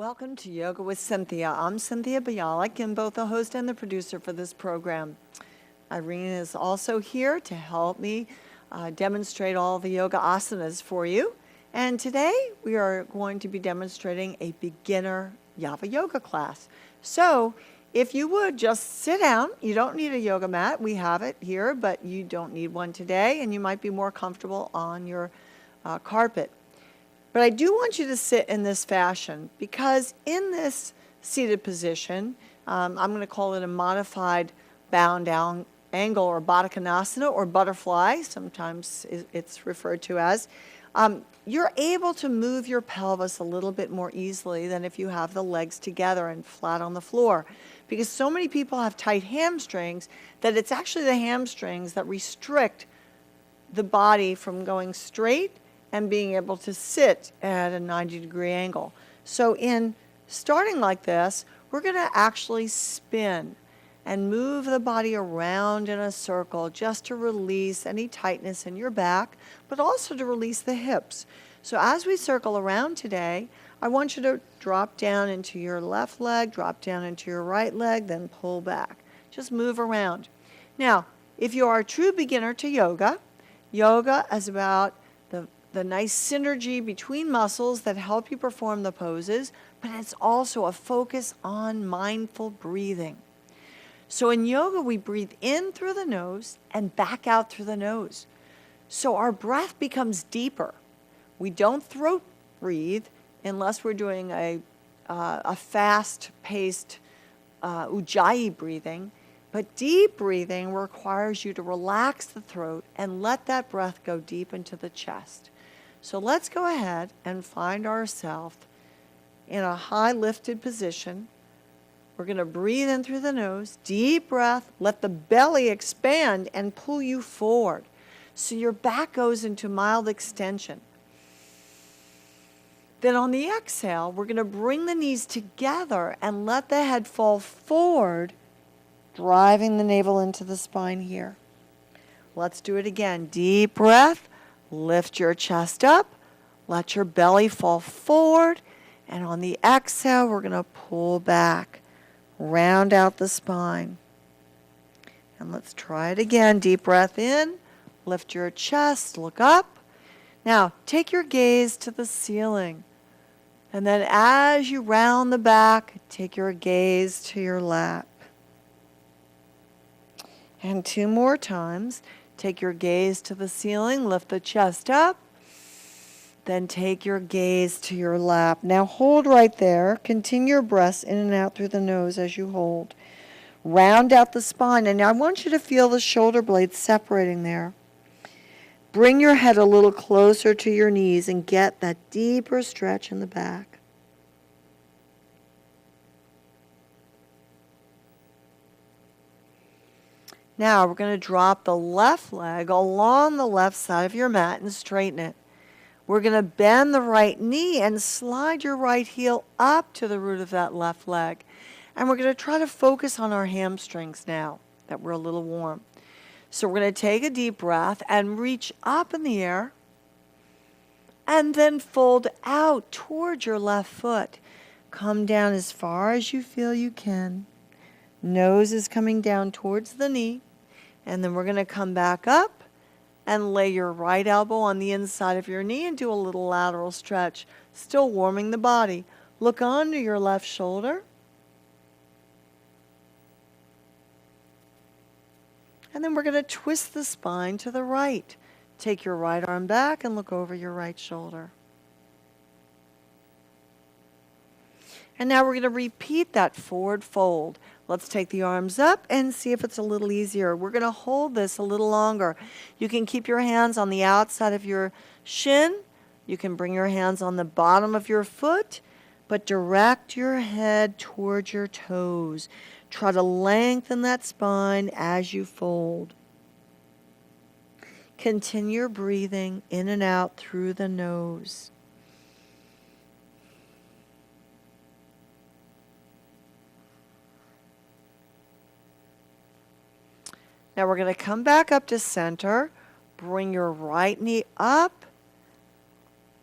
Welcome to Yoga with Cynthia. I'm Cynthia Bialik and both the host and the producer for this program. Irene is also here to help me demonstrate all the yoga asanas for you. And today we are going to be demonstrating a beginner Yava yoga class. So if you would just sit down, you don't need a yoga mat. We have it here, but you don't need one today, and you might be more comfortable on your carpet. But I do want you to sit in this fashion because in this seated position, I'm going to call it a modified bound down angle or Baddha Konasana or butterfly, sometimes it's referred to as. You're able to move your pelvis a little bit more easily than if you have the legs together and flat on the floor. Because so many people have tight hamstrings that it's actually the hamstrings that restrict the body from going straight and being able to sit at a 90-degree angle. So in starting like this, we're going to actually spin and move the body around in a circle just to release any tightness in your back, but also to release the hips. So as we circle around today, I want you to drop down into your left leg, drop down into your right leg, then pull back. Just move around. Now, if you are a true beginner to yoga, yoga is about the nice synergy between muscles that help you perform the poses, but it's also a focus on mindful breathing. So in yoga, we breathe in through the nose and back out through the nose. So our breath becomes deeper. We don't throat breathe unless we're doing a fast-paced ujjayi breathing. But deep breathing requires you to relax the throat and let that breath go deep into the chest. So let's go ahead and find ourselves in a high lifted position. We're going to breathe in through the nose, deep breath, let the belly expand and pull you forward. So your back goes into mild extension. Then on the exhale, we're going to bring the knees together and let the head fall forward, driving the navel into the spine here. Let's do it again. Deep breath. Lift your chest up, let your belly fall forward, and on the exhale, we're going to pull back, round out the spine. And let's try it again. Deep breath in, lift your chest, look up. Now, take your gaze to the ceiling. And then as you round the back, take your gaze to your lap. And 2 more times. Take your gaze to the ceiling, lift the chest up, then take your gaze to your lap. Now hold right there. Continue your breaths in and out through the nose as you hold. Round out the spine, and now I want you to feel the shoulder blades separating there. Bring your head a little closer to your knees and get that deeper stretch in the back. Now we're going to drop the left leg along the left side of your mat and straighten it. We're going to bend the right knee and slide your right heel up to the root of that left leg. And we're going to try to focus on our hamstrings now that we're a little warm. So we're going to take a deep breath and reach up in the air and then fold out towards your left foot. Come down as far as you feel you can. Nose is coming down towards the knee. And then we're going to come back up and lay your right elbow on the inside of your knee and do a little lateral stretch, still warming the body. Look onto your left shoulder. And then we're going to twist the spine to the right. Take your right arm back and look over your right shoulder. And now we're going to repeat that forward fold. Let's take the arms up and see if it's a little easier. We're going to hold this a little longer. You can keep your hands on the outside of your shin. You can bring your hands on the bottom of your foot, but direct your head towards your toes. Try to lengthen that spine as you fold. Continue breathing in and out through the nose. Now we're going to come back up to center. Bring your right knee up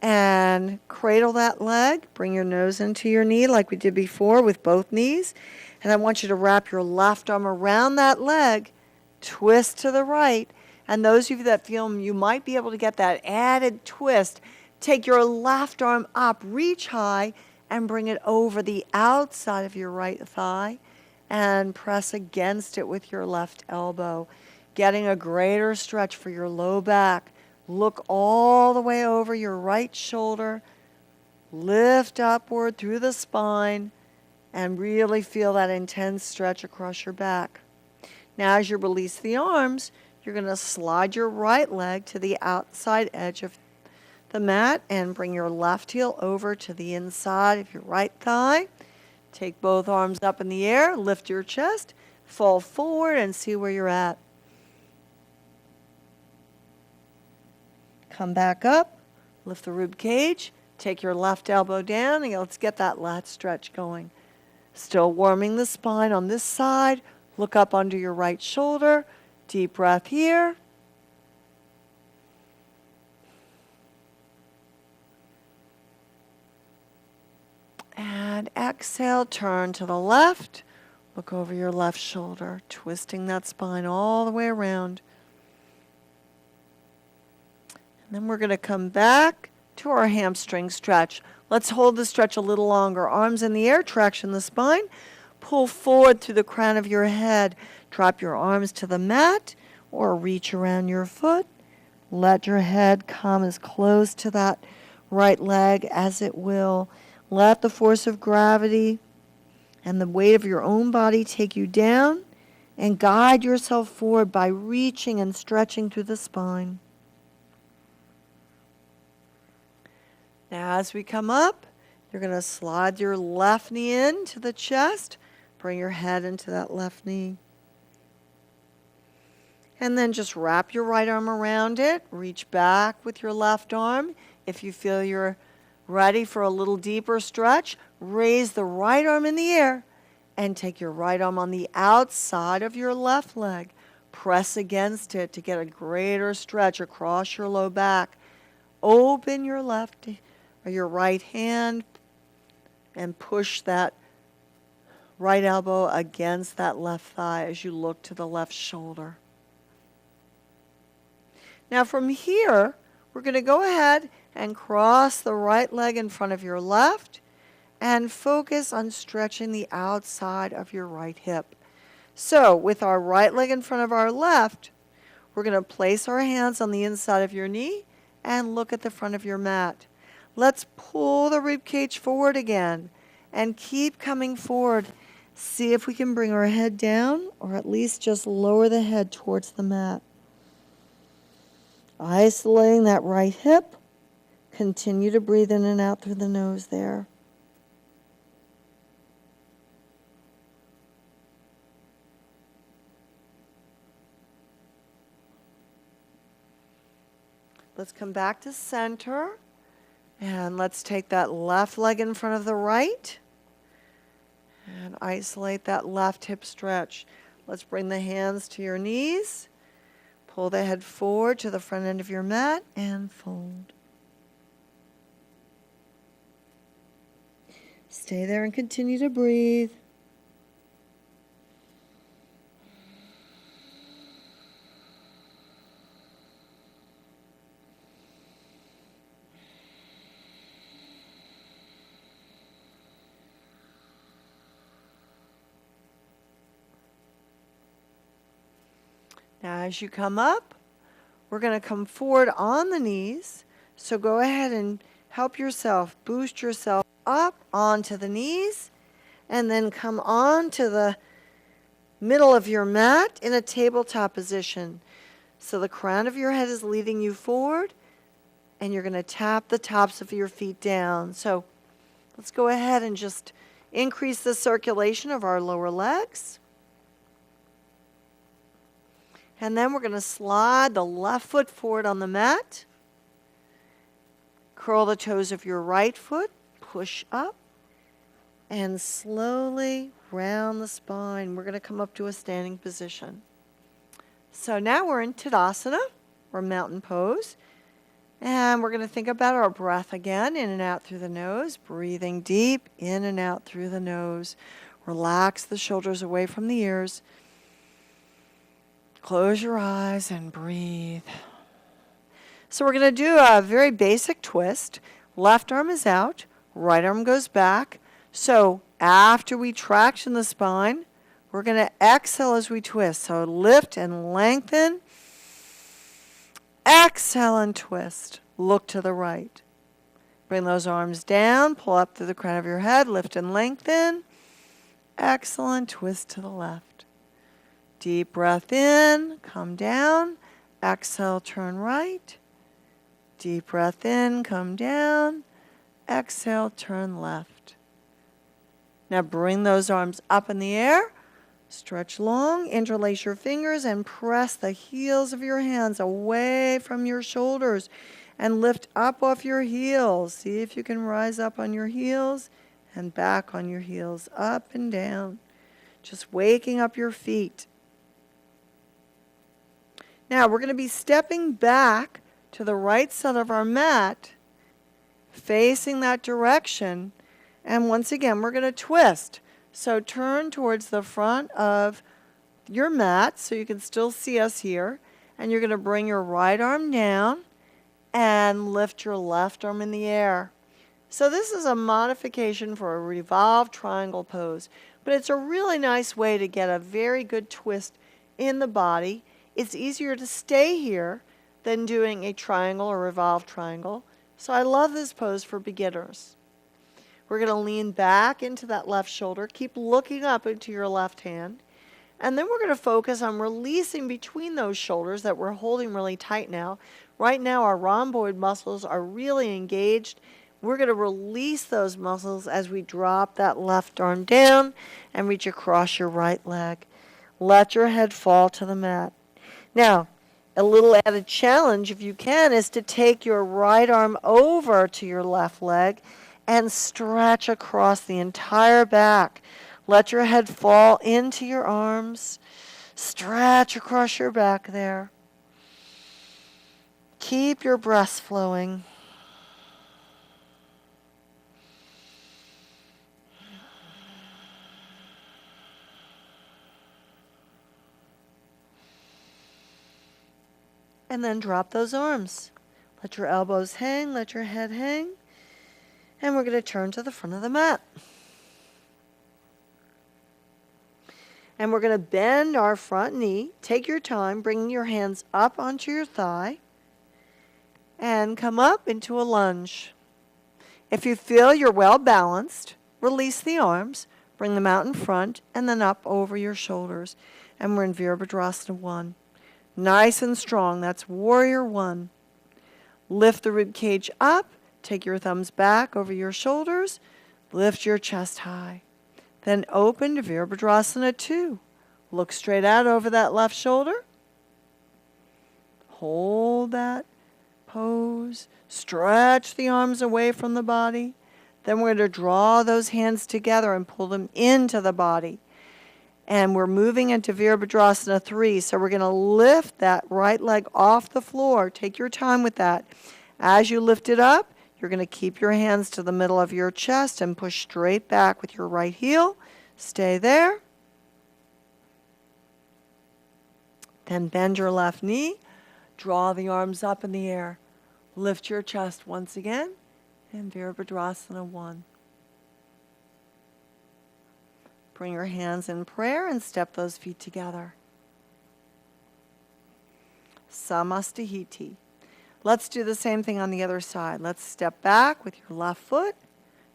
And cradle that leg. Bring your nose into your knee like we did before with both knees. And I want you to wrap your left arm around that leg, twist to the right. And those of you that feel you might be able to get that added twist, take your left arm up, reach high, and bring it over the outside of your right thigh and press against it with your left elbow, getting a greater stretch for your low back. Look all the way over your right shoulder, lift upward through the spine, and really feel that intense stretch across your back. Now, as you release the arms, you're going to slide your right leg to the outside edge of the mat and bring your left heel over to the inside of your right thigh. Take both arms up in the air, lift your chest, fall forward, and see where you're at. Come back up, lift the rib cage, take your left elbow down, and let's get that lat stretch going. Still warming the spine on this side. Look up under your right shoulder. Deep breath here. And exhale, turn to the left. Look over your left shoulder, twisting that spine all the way around. And then we're going to come back to our hamstring stretch. Let's hold the stretch a little longer. Arms in the air, traction the spine. Pull forward through the crown of your head. Drop your arms to the mat or reach around your foot. Let your head come as close to that right leg as it will. Let the force of gravity and the weight of your own body take you down and guide yourself forward by reaching and stretching through the spine. Now as we come up, you're going to slide your left knee into the chest. Bring your head into that left knee. And then just wrap your right arm around it. Reach back with your left arm. If you feel you're ready for a little deeper stretch, raise the right arm in the air and take your right arm on the outside of your left leg. Press against it to get a greater stretch across your low back. Open your left or your right hand and push that right elbow against that left thigh as you look to the left shoulder. Now from here, we're going to go ahead and cross the right leg in front of your left and focus on stretching the outside of your right hip. So with our right leg in front of our left, we're going to place our hands on the inside of your knee and look at the front of your mat. Let's pull the rib cage forward again and keep coming forward. See if we can bring our head down or at least just lower the head towards the mat. Isolating that right hip. Continue to breathe in and out through the nose there. Let's come back to center. And let's take that left leg in front of the right. And isolate that left hip stretch. Let's bring the hands to your knees. Pull the head forward to the front end of your mat and fold. Stay there and continue to breathe. Now as you come up, we're going to come forward on the knees. So go ahead and help yourself, boost yourself up onto the knees, and then come on to the middle of your mat in a tabletop position. So the crown of your head is leading you forward, and you're going to tap the tops of your feet down. So let's go ahead and just increase the circulation of our lower legs. And then we're going to slide the left foot forward on the mat. Curl the toes of your right foot. Push up. And slowly round the spine. We're going to come up to a standing position. So now we're in Tadasana, or mountain pose. And we're going to think about our breath again, in and out through the nose, breathing deep, in and out through the nose. Relax the shoulders away from the ears. Close your eyes and breathe. So we're going to do a very basic twist. Left arm is out, right arm goes back. So after we traction the spine, we're going to exhale as we twist. So lift and lengthen. Exhale and twist. Look to the right. Bring those arms down. Pull up through the crown of your head. Lift and lengthen. Excellent. Twist to the left. Deep breath in. Come down. Exhale, turn right. Deep breath in. Come down. Exhale, turn left. Now bring those arms up in the air. Stretch long, interlace your fingers, and press the heels of your hands away from your shoulders and lift up off your heels. See if you can rise up on your heels and back on your heels, up and down. Just waking up your feet. Now we're going to be stepping back to the right side of our mat, facing that direction, and once again we're going to twist. So turn towards the front of your mat so you can still see us here. And you're going to bring your right arm down and lift your left arm in the air. So this is a modification for a revolved triangle pose. But it's a really nice way to get a very good twist in the body. It's easier to stay here than doing a triangle or revolved triangle. So I love this pose for beginners. We're going to lean back into that left shoulder. Keep looking up into your left hand. And then we're going to focus on releasing between those shoulders that we're holding really tight now. Right now our rhomboid muscles are really engaged. We're going to release those muscles as we drop that left arm down and reach across your right leg. Let your head fall to the mat. Now, a little added challenge, if you can, is to take your right arm over to your left leg and stretch across the entire back. Let your head fall into your arms. Stretch across your back there. Keep your breath flowing. And then drop those arms. Let your elbows hang, let your head hang. And we're going to turn to the front of the mat. And we're going to bend our front knee. Take your time, bringing your hands up onto your thigh. And come up into a lunge. If you feel you're well balanced, release the arms, bring them out in front, and then up over your shoulders. And we're in Virabhadrasana 1. Nice and strong. That's Warrior 1. Lift the rib cage up. Take your thumbs back over your shoulders. Lift your chest high. Then open to Virabhadrasana 2. Look straight out over that left shoulder. Hold that pose. Stretch the arms away from the body. Then we're going to draw those hands together and pull them into the body. And we're moving into Virabhadrasana 3. So we're going to lift that right leg off the floor. Take your time with that. As you lift it up, you're going to keep your hands to the middle of your chest and push straight back with your right heel. Stay there. Then bend your left knee. Draw the arms up in the air. Lift your chest once again. And Virabhadrasana 1. Bring your hands in prayer and step those feet together. Samastahiti. Let's do the same thing on the other side. Let's step back with your left foot.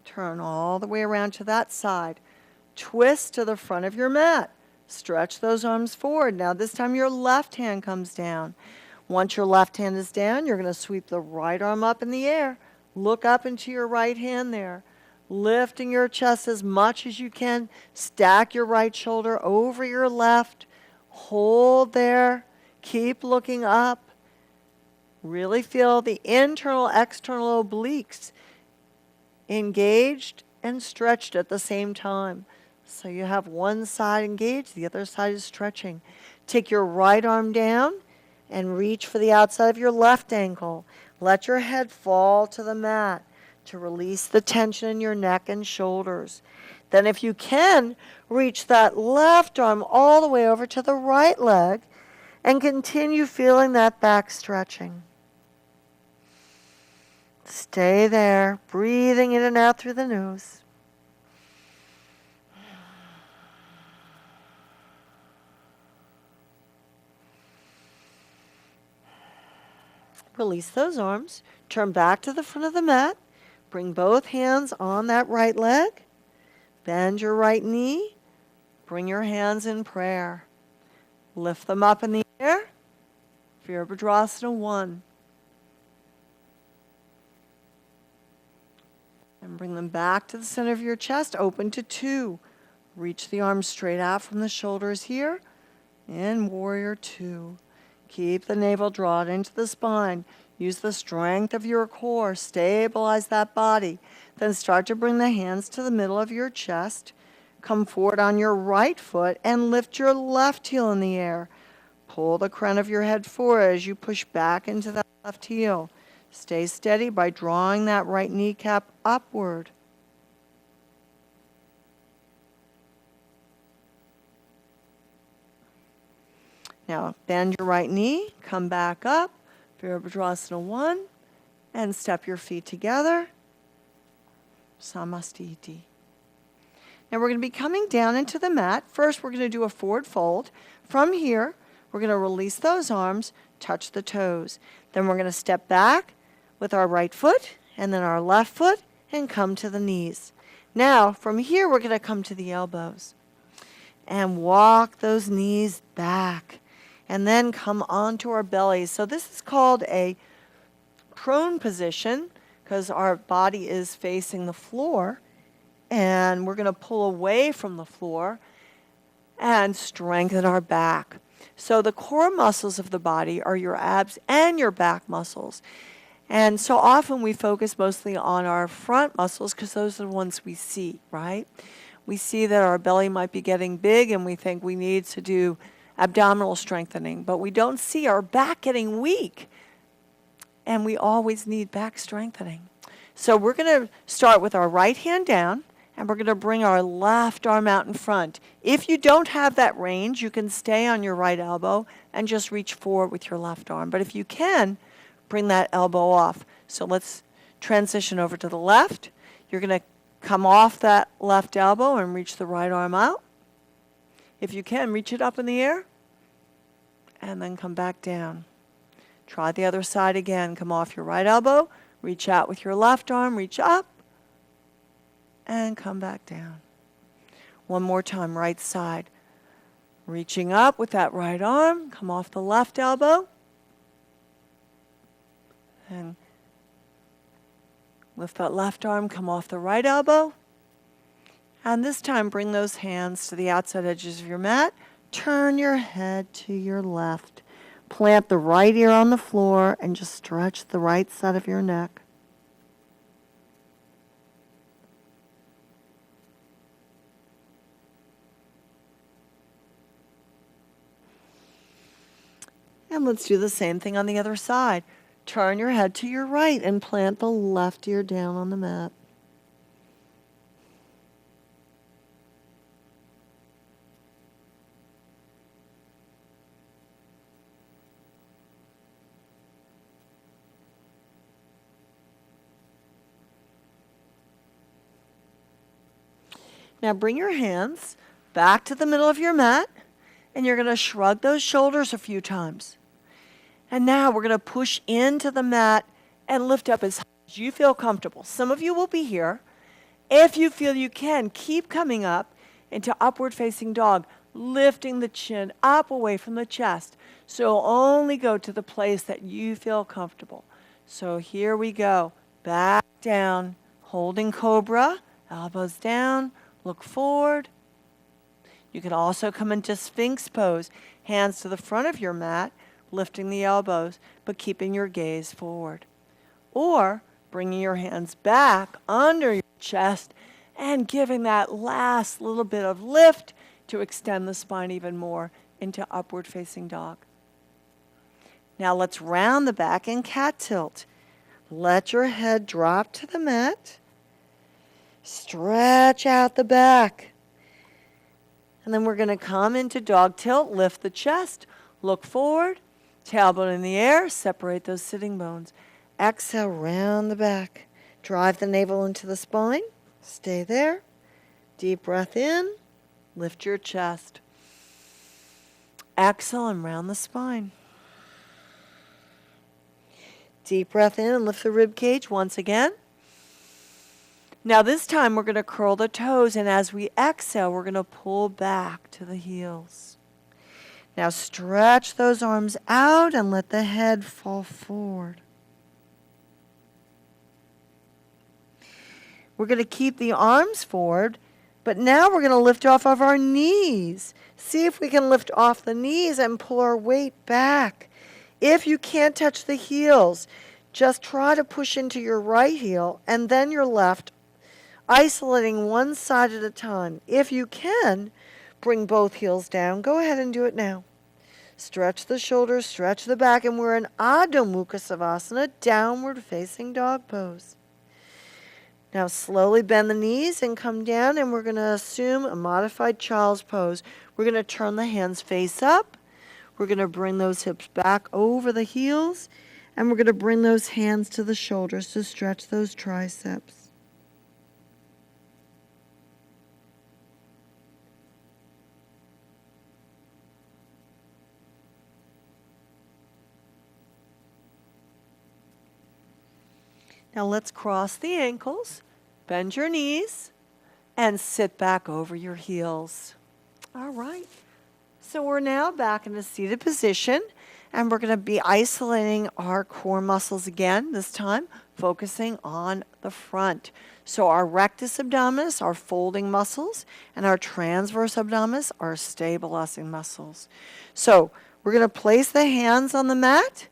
Turn all the way around to that side. Twist to the front of your mat. Stretch those arms forward. Now this time your left hand comes down. Once your left hand is down, you're going to sweep the right arm up in the air. Look up into your right hand there. Lifting your chest as much as you can. Stack your right shoulder over your left. Hold there. Keep looking up. Really feel the internal, external obliques engaged and stretched at the same time. So you have one side engaged, the other side is stretching. Take your right arm down and reach for the outside of your left ankle. Let your head fall to the mat to release the tension in your neck and shoulders. Then if you can, reach that left arm all the way over to the right leg and continue feeling that back stretching. Stay there, breathing in and out through the nose. Release those arms. Turn back to the front of the mat. Bring both hands on that right leg. Bend your right knee. Bring your hands in prayer. Lift them up in the air. Virabhadrasana 1. And bring them back to the center of your chest. Open to 2. Reach the arms straight out from the shoulders here. In Warrior 2. Keep the navel drawn into the spine. Use the strength of your core. Stabilize that body. Then start to bring the hands to the middle of your chest. Come forward on your right foot and lift your left heel in the air. Pull the crown of your head forward as you push back into that left heel. Stay steady by drawing that right kneecap upward. Now bend your right knee, come back up, Virabhadrasana 1, and step your feet together, Samastiti. Now we're going to be coming down into the mat. First we're going to do a forward fold. From here, we're going to release those arms, touch the toes. Then we're going to step back with our right foot and then our left foot and come to the knees. Now from here we're going to come to the elbows and walk those knees back. And then come onto our bellies. So this is called a prone position because our body is facing the floor. And we're going to pull away from the floor and strengthen our back. So the core muscles of the body are your abs and your back muscles. And so often we focus mostly on our front muscles because those are the ones we see, right? We see that our belly might be getting big and we think we need to do abdominal strengthening, but we don't see our back getting weak, and we always need back strengthening. So we're going to start with our right hand down, and we're going to bring our left arm out in front. If you don't have that range, you can stay on your right elbow and just reach forward with your left arm. But if you can, bring that elbow off. So let's transition over to the left. You're going to come off that left elbow and reach the right arm out. If you can, reach it up in the air and then come back down. Try the other side again. Come off your right elbow, reach out with your left arm, reach up, and come back down. One more time, right side. Reaching up with that right arm, come off the left elbow, and lift that left arm, come off the right elbow. And this time, bring those hands to the outside edges of your mat. Turn your head to your left. Plant the right ear on the floor and just stretch the right side of your neck. And let's do the same thing on the other side. Turn your head to your right and plant the left ear down on the mat. Now bring your hands back to the middle of your mat, and you're going to shrug those shoulders a few times. And now we're going to push into the mat and lift up as high as you feel comfortable. Some of you will be here. If you feel you can, keep coming up into upward facing dog, lifting the chin up away from the chest. So only go to the place that you feel comfortable. So here we go. Back down, holding cobra, elbows down. Look forward. You can also come into Sphinx pose, hands to the front of your mat, lifting the elbows, but keeping your gaze forward. Or bringing your hands back under your chest and giving that last little bit of lift to extend the spine even more into upward facing dog. Now let's round the back in cat tilt. Let your head drop to the mat. Stretch out the back. And then we're going to come into dog tilt, lift the chest, look forward, tailbone in the air, separate those sitting bones. Exhale, round the back. Drive the navel into the spine. Stay there. Deep breath in, lift your chest. Exhale and round the spine. Deep breath in and lift the rib cage once again. Now this time we're going to curl the toes, and as we exhale, we're going to pull back to the heels. Now stretch those arms out and let the head fall forward. We're going to keep the arms forward, but now we're going to lift off of our knees. See if we can lift off the knees and pull our weight back. If you can't touch the heels, just try to push into your right heel and then your left, isolating one side at a time. If you can, bring both heels down. Go ahead and do it now. Stretch the shoulders, stretch the back, and we're in Adho Mukha Savasana, downward facing dog pose. Now slowly bend the knees and come down, and we're going to assume a modified child's pose. We're going to turn the hands face up. We're going to bring those hips back over the heels, and we're going to bring those hands to the shoulders to stretch those triceps. Now let's cross the ankles, bend your knees, and sit back over your heels. All right. So we're now back in a seated position, and we're going to be isolating our core muscles again, this time focusing on the front. So our rectus abdominis are folding muscles, and our transverse abdominis are stabilizing muscles. So we're going to place the hands on the mat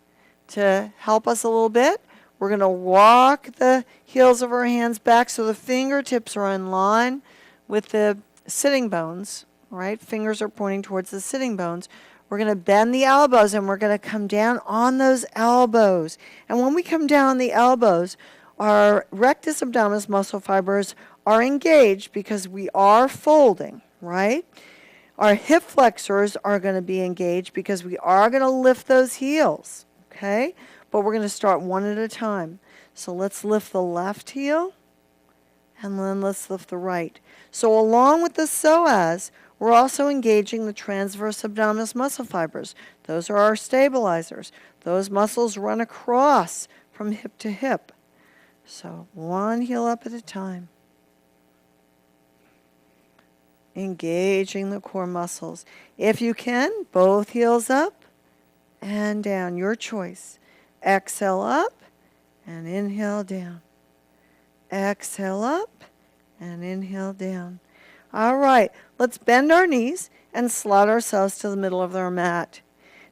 to help us a little bit. We're going to walk the heels of our hands back so the fingertips are in line with the sitting bones, right? Fingers are pointing towards the sitting bones. We're going to bend the elbows, and we're going to come down on those elbows. And when we come down on the elbows, our rectus abdominis muscle fibers are engaged because we are folding, right? Our hip flexors are going to be engaged because we are going to lift those heels, okay? But we're going to start one at a time. So let's lift the left heel, and then let's lift the right. So along with the psoas, we're also engaging the transverse abdominis muscle fibers. Those are our stabilizers. Those muscles run across from hip to hip. So one heel up at a time. Engaging the core muscles. If you can, both heels up and down, your choice. Exhale up and inhale down. Exhale up and inhale down. All right, let's bend our knees and slide ourselves to the middle of our mat.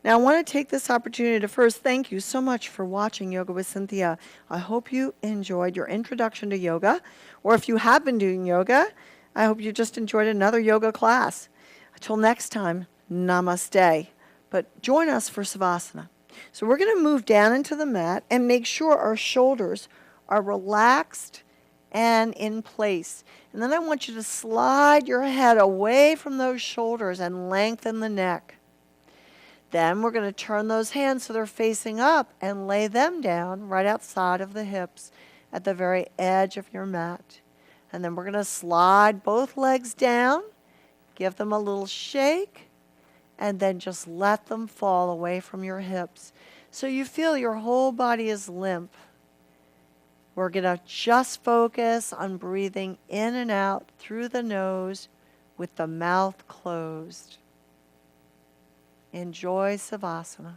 Now, I want to take this opportunity to first thank you so much for watching Yoga with Cynthia. I hope you enjoyed your introduction to yoga, or if you have been doing yoga, I hope you just enjoyed another yoga class. Until next time, namaste. But join us for Savasana. So we're going to move down into the mat and make sure our shoulders are relaxed and in place. And then I want you to slide your head away from those shoulders and lengthen the neck. Then we're going to turn those hands so they're facing up and lay them down right outside of the hips at the very edge of your mat. And then we're going to slide both legs down, give them a little shake, and then just let them fall away from your hips. So you feel your whole body is limp. We're going to just focus on breathing in and out through the nose with the mouth closed. Enjoy Savasana.